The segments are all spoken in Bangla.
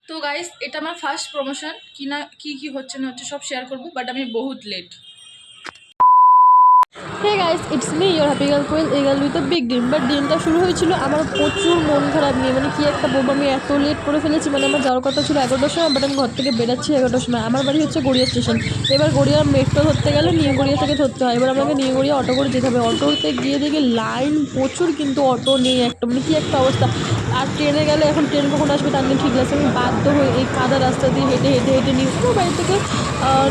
তো গাইস এটা আমার ফার্স্ট প্রমোশন কি না কি হচ্ছে না হচ্ছে সব শেয়ার করবো, বাট আমি বহুত late. Hey guys, it's me your happy girl Koyel, এই girl with big dream. But দিনটা শুরু হয়েছিল আমার প্রচুর মন খারাপ নিয়ে। মানে কি একটা বলবো, আমি এত লেট করে ফেলেছি। মানে আমার যাওয়ার কথা ছিল 11টার সময়, বাট আমি ঘর থেকে বেরোচ্ছি 11টার সময়। আমার বাড়ি হচ্ছে গড়িয়া স্টেশন। এবার গড়িয়া মেট্রো ধরতে গেলে নিউ গড়িয়া থেকে ধরতে হয়। এবার আমাকে নিউ গড়িয়া অটো করে যেতে হবে। অটোতে গিয়ে দেখি লাইন প্রচুর, কিন্তু অটো নেই একটা। মানে কি একটা অবস্থা। আর ট্রেনে গেলে এখন ট্রেন কখন আসবে তার নেই ঠিক আছে। আমি বাধ্য হয়ে এই কাদা রাস্তা দিয়ে হেঁটে হেঁটে হেঁটে আমার বাড়ি থেকে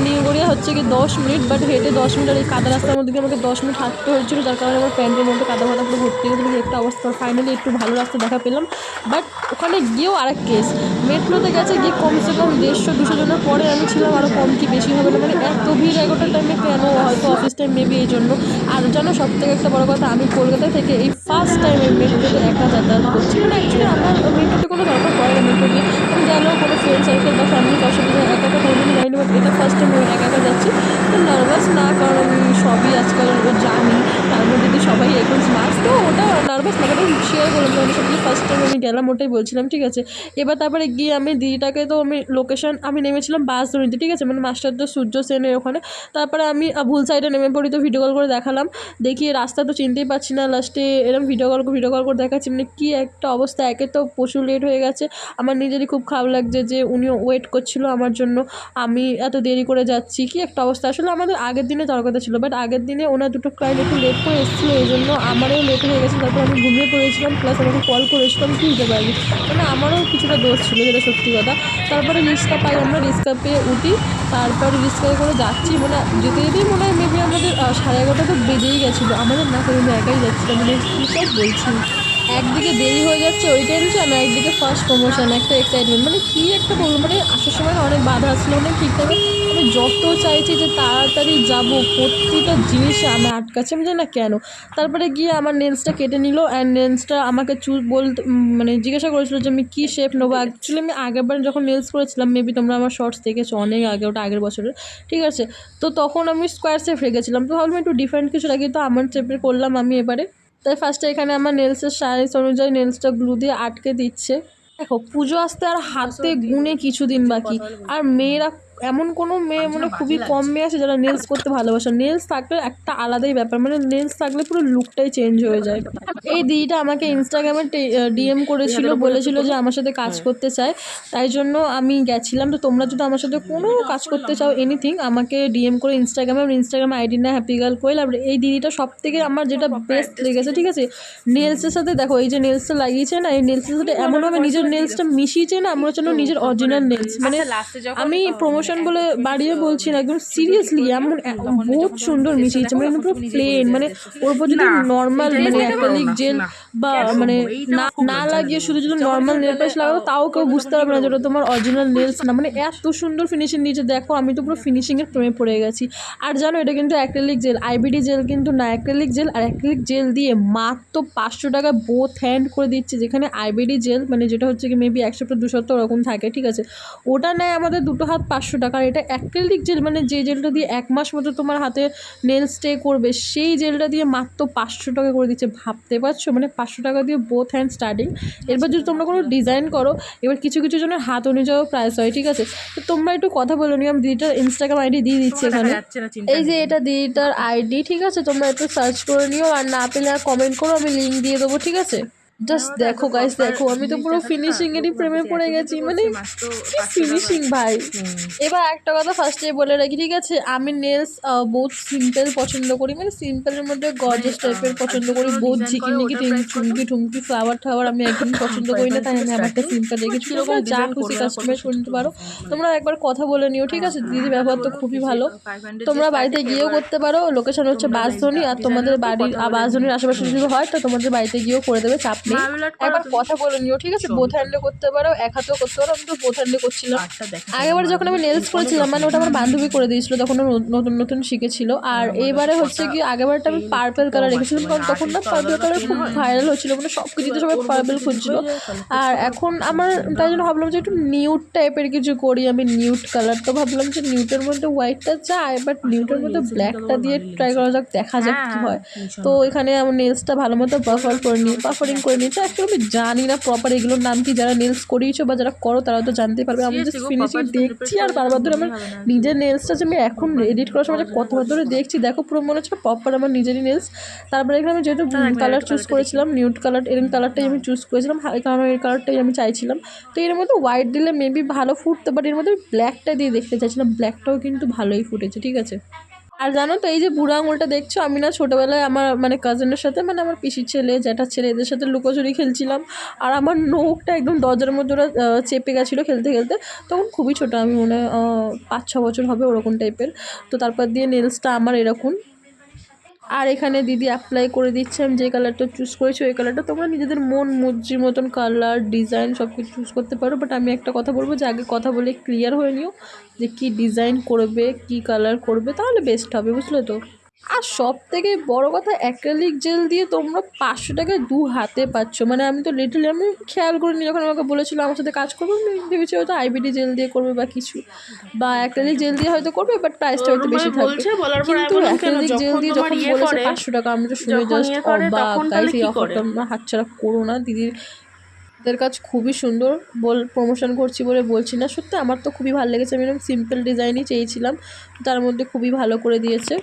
নিউ গড়িয়া হচ্ছে কি 10 মিনিট, বাট হেঁটে 10 মিনিট। আর এই কাদা রাস্তার মধ্যে দিয়ে আমাকে 10 মিনিট হাঁটতে হয়েছিল, যার কারণে আমার প্যান্টের মধ্যে কাদা ফাদা পুরো ভর্তি গেছিলো। একটা অবস্থা। ফাইনালি একটু ভালো রাস্তা দেখা পেলাম, বাট ওখানে গিয়েও আরেক কেস। মেট্রোতে গেছে গিয়ে কমসে কম 150-200 জনের পরে আমি ছিলাম। আরও কম কি বেশি হবে না, মানে এত ভিড় 11টার টাইমে কেন? হয়তো অফিস টাইম মেবি এই জন্য। আর জানো সব থেকে একটা বড় কথা, আমি কলকাতা থেকে এই ফার্স্ট টাইম আমি মেট্রোতে একা যাতায়াত করছি। মানে অ্যাকচুয়ালি আমার মেট্রোতে কোনো দরকার পড়ে না। মেট্রো দিয়ে আমি গেলেও কোনো ফ্রেন্ড সার্কেল বা ফ্যামিলি কারোর সাথে একা একা কোনোদিনই যাইনি, বাট এটা ফার্স্ট টাইম আমি একা একা যাচ্ছি। তো নার্ভাস না, কারণ আমি সবই আজকাল জানি। তার মধ্যে দিয়ে সবাই এখন স্মার্ট, তো ওটা নার্ভাস না। কারণ শেয়ার করলাম তোমাদের সাথে ফার্স্ট টাইম আমি গেলাম, ওটাই বলছিলাম ঠিক আছে। এবার তারপরে গিয়ে আমি দিদিটাকে, তো আমি লোকেশন আমি নেমেছিলাম বাসধনিতে ঠিক আছে, মানে মাস্টারদা সূর্য সেনের ওখানে। তারপরে আমি ভুল সাইডে নেমে পড়ি, তো ভিডিও কল করে দেখালাম। দেখি রাস্তা তো চিনতেই পারছি না, লাস্টে এরকম ভিডিও কল করে দেখাচ্ছি। মানে কি একটা অবস্থা। একে তো প্রচুর লেট হয়ে গেছে, আমার নিজেরই খুব খারাপ লাগছে যে উনিও ওয়েট করছিল আমার জন্য, আমি এত দেরি করে যাচ্ছি। কি একটা অবস্থা। আসলে আমাদের আগের দিনে যাওয়ার কথা ছিল, বাট আগের দিনে ওনার দুটো ক্লায়েন্ট একটু লেট করে এসেছিলো, এই জন্য আমারও লেট হয়ে গেছে। তারপর আমি ঘুমিয়ে পড়েছিলাম, প্লাস আমাকে কল করেছিলাম তুলতে পারিনি। মানে আমারও কিছুটা দোষ ছিল, যেটা সত্যি কথা। তারপরে রিক্সা পাই, আমরা রিক্সা পেয়ে উঠি। তারপরে রিক্সায় করে যাচ্ছি, মানে যেতে যেতেই মনে হয় মেবি আমাদের 11:30 তো বেজেই গেছিলো আমাদের। না করে আমি একাই যাচ্ছিলাম, মানে কী সব বলছি। একদিকে দেরি হয়ে যাচ্ছে ওই টেনশন, আর একদিকে ফার্স্ট প্রমোশন একটা এক্সাইটমেন্ট। মানে কি একটা বলবো, মানে আসার সময় অনেক বাধা আসছিলো, অনেক ঠিক টাইমে আমি যত চাইছি যে তাড়াতাড়ি যাবো, প্রতিটা জিনিসে আমি আটকাচ্ছি, আমি জানি না কেন। তারপরে গিয়ে আমার নেলসটা কেটে নিল, অ্যান্ড নেলসটা আমাকে মানে জিজ্ঞাসা করেছিল যে আমি কী শেপ নেবো। অ্যাকচুয়ালি আমি আগেরবার যখন নেলস করেছিলাম, মেবি তোমরা আমার শর্টস দেখেছো অনেক আগে, ওটা আগের বছরের ঠিক আছে। তো তখন আমি স্কোয়ার শেপ রেখেছিলাম, তো ভাবলাম একটু ডিফারেন্ট কিছু রাখি, তো আমার শেপের করলাম আমি এবারে। তাই ফার্স্টে এখানে আমার নেলসের সাইজ অনুযায়ী নেলসটা গ্লু দিয়ে আটকে দিচ্ছে। দেখো পুজো আসতে আর হাতে গুনে কিছুদিন বাকি, আর মেয়েরা এমন কোনো মেয়ে, মানে খুবই কম মেয়ে আছে যারা নেলস করতে ভালোবাসে। নেলস থাকলে একটা আলাদাই ব্যাপার, মানে নেলস থাকলে পুরো লুকটাই চেঞ্জ হয়ে যায়। এই দিদিটা আমাকে ইনস্টাগ্রামে ডিএম করেছিল, বলেছিল যে আমার সাথে কাজ করতে চায়, তাই জন্য আমি গেছিলাম। তো তোমরা যদি আমার সাথে কোনো কাজ করতে চাও এনিথিং, আমাকে ডিএম করে ইনস্টাগ্রাম আইডি না হ্যাপি গার্ল কোয়েল। আর এই দিদিটা সব থেকে আমার যেটা বেস্ট লেগেছে ঠিক আছে, নেলসের সাথে দেখো এই যে নেলসটা লাগিয়েছে না, এই নেলসের সাথে এমনভাবে নিজের নেলসটা মিশিয়েছে না, আমরা যেন নিজের অরিজিনাল নেলস। মানে আমি প্রমোশন বলে বাড়িয়ে বলছি না, একদম সিরিয়াসলি এমন বহুত সুন্দর মিশিয়েছে। মানে পুরো প্লেন, মানে ওর উপর যদি নর্মাল মানে অ্যাক্রিলিক জেল বা মানে না লাগিয়ে শুধু যদি নর্মাল নেল পালিশ লাগাবো, তাও কেউ বুঝতে পারবে না যেটা তোমার অরিজিনাল নেলস না। মানে এত সুন্দর ফিনিশিং দিয়েছে, দেখো আমি তো পুরো ফিনিশিংয়ের প্রেমে পড়ে গেছি। আর জানো এটা কিন্তু অ্যাক্রিলিক জেল, আইবিডি জেল কিন্তু না, অ্যাক্রিলিক জেল। আর অ্যাক্রিলিক জেল দিয়ে মাত্র 500 টাকা বোথ হ্যান্ড করে দিচ্ছে, যেখানে আইবিডি জেল মানে যেটা হচ্ছে কি মেবি 100-200 ওরকম থাকে ঠিক আছে, ওটা নেয় আমাদের দুটো হাত 500 টাকা। আর এটা অ্যাক্রিলিক জেল, মানে যে জেলটা দিয়ে 1 মাস মতো তোমার হাতে নেল স্টে করবে, সেই জেলটা দিয়ে মাত্র 500 টাকা করে দিচ্ছে। ভাবতে পারছো, মানে 500 টাকা দিয়ে বোথ হ্যান্ড স্টার্টিং। এরপর যদি তোমরা কোনো ডিজাইন করো, এবার কিছু কিছু জনের হাত অনুযায়ী প্রাইস হয় ঠিক আছে। তো তোমরা একটু কথা বলে নিও, আমি দিদিটার ইনস্টাগ্রাম আইডি দিয়ে দিচ্ছি এখানে। এই যে এটা দিদিটার আইডি ঠিক আছে, তোমরা একটু সার্চ করে নিও, আর না পেলে আর কমেন্ট করো, আমি লিঙ্ক দিয়ে দেবো ঠিক আছে। জাস্ট দেখো গাইস, দেখো আমি তো পুরো ফিনিশিং এরই প্রেমে পড়ে গেছি, মানে কি ফিনিশিং ভাই। এবার একটা কথা ফার্স্টে বলে রাখি ঠিক আছে, আমি নেলস বহুত সিম্পল পছন্দ করি, মানে সিম্পলের মধ্যে গর্জিয়াস টাইপের পছন্দ করি। বহুত ঝিকিমিকি ঠুমকি ঠুমকি ফ্লাওয়ার ঠাওয়ার আমি একদমই পছন্দ করি না, তাই আমি আমারটা সিম্পল রেখেছি। তোমরা যা খুশি কাস্টমাইজ করে নিতে পারো, তোমরা একবার কথা বলে নিও ঠিক আছে। দিদির ব্যবহার তো খুবই ভালো, তোমরা বাড়িতে গিয়েও করতে পারো। লোকেশন হচ্ছে বাসধনী, আর তোমাদের বাড়ির বাসধনীর আশেপাশে যদি হয় তো তোমাদের বাড়িতে গিয়েও করে দেবে, চাপ নেই। একবার কথা বলে নিও ঠিক আছে। বোথ হ্যান্ডে করতে পারো, এক হাতেও করতে পারো, আমি তো বোথ হ্যান্ডে করছিলাম। আগেবার যখন আমি নেলস করেছিলাম, মানে ওটা আমার বান্ধবী করে দিয়েছিল, তখন নতুন নতুন শিখেছিল। আর এইবারে হচ্ছে কি আগেবারটা আমি পার্পেল কালার রেখেছিলাম, কারণ তখন না পার্পেল কালার খুব ভাইরাল হচ্ছিল, মানে সব কিছুতে সবাই পার্পেল খুঁজছিল। আর এখন আমার তাই জন্য ভাবলাম যে একটু নিউড টাইপের কিছু করি, আমি নিউড কালার। তো ভাবলাম যে নিউটের মধ্যে হোয়াইটটা চাই, বাট নিউটের মধ্যে ব্ল্যাকটা দিয়ে ট্রাই করা যাক, দেখা যাক কী হয়। তো এখানে আমার নেলসটা ভালো মতো পাফার করে নিই, পাফারিং করে করে নিয়েছে। অ্যাকচুয়ালি আমি জানি না প্রপার এগুলোর নাম কি, যারা নেলস করিয়েছো বা যারা করো তারা তো জানতেই পারবে। আমি জাস্ট ফিনিশিং দেখছি আর বারবার ধরে আমার নিজের নেলসটা যে আমি এখন এডিট করার সময় কতবার ধরে দেখছি, দেখো পুরো মনে হচ্ছে প্রপার আমার নিজেরই নেলস। তারপরে এখানে আমি যেহেতু কালার চুজ করেছিলাম নিউড কালার, এরকম কালারটাই আমি চুজ করেছিলাম, কারণ এই কালারটাই আমি চাইছিলাম। তো এর মধ্যে হোয়াইট দিলে মেবি ভালো ফুটতো, বাট এর মধ্যে ব্ল্যাকটা দিয়ে দেখতে চাইছিলাম, ব্ল্যাকটাও কিন্তু ভালোই ফুটেছে, ঠিক আছে। আর জানো তো এই যে বুড়ো আঙুলটা দেখছো, আমি না ছোটোবেলায় আমার মানে কাজিনের সাথে, মানে আমার পিসির ছেলে জ্যাঠার ছেলে এদের সাথে লুকোচুরি খেলছিলাম, আর আমার নোখটা একদম দরজার মধ্যে ওরা চেপে গেছিলো খেলতে খেলতে। তখন খুবই ছোটো, আমি মনে হয় 5-6 বছর হবে ওরকম টাইপের। তো তারপর দিয়ে নেলসটা আমার এরকম। আর এখানে দিদি অ্যাপ্লাই করে দিচ্ছে, আমি যে কালারটা চুজ করেছি ওই কালারটা। তোমরা নিজেদের মন মর্জির মতন কালার ডিজাইন সব কিছু চুজ করতে পারো, বাট আমি একটা কথা বলবো যে আগে কথা বলে ক্লিয়ার হয়ে নিও যে কী ডিজাইন করবে, কী কালার করবে, তাহলে বেস্ট হবে, বুঝলে তো। আর সব থেকে বড় কথা, অ্যাক্রিলিক জেল দিয়ে তোমরা 500 টাকায় 2 হাতে পাচ্ছ। মানে আমি তো লিটারলি আমি খেয়াল করিনি, যখন আমাকে বলেছিল আমার সাথে কাজ করবে আমি ভেবেছি হয়তো আইবিডি জেল দিয়ে করবে বা কিছু, বা অ্যাক্রিলিক জেল দিয়ে হয়তো করবে, বাট প্রাইসটা হয়তো বেশি থাকবে। কিন্তু অ্যাক্রিলিক জেল দিয়ে যখন বলেছে 500 টাকা, আমি তো শুনে জাস্ট অবাক। গাইস, এই অফারটা আমরা হাতছাড়া করো না। দিদির কাজ খুবই সুন্দর, প্রমোশন করছি বলে বলছি না, সত্যি আমার তো খুবই ভালো লেগেছে। আমি এরকম সিম্পল ডিজাইনই চেয়েছিলাম, তার মধ্যে খুবই ভালো করে দিয়েছে।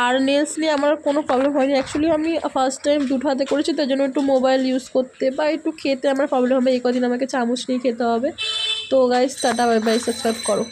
আর নেলস নিয়ে আমার কোনো প্রবলেম হয়নি। অ্যাকচুয়ালি আমি ফার্স্ট টাইম দুটো হাতে করেছি, তার জন্য একটু মোবাইল ইউজ করতে বা একটু খেতে আমার প্রবলেম হবে, এই কদিন আমাকে চামচ নিয়ে খেতে হবে। তো guys, tata, bye bye, subscribe করো।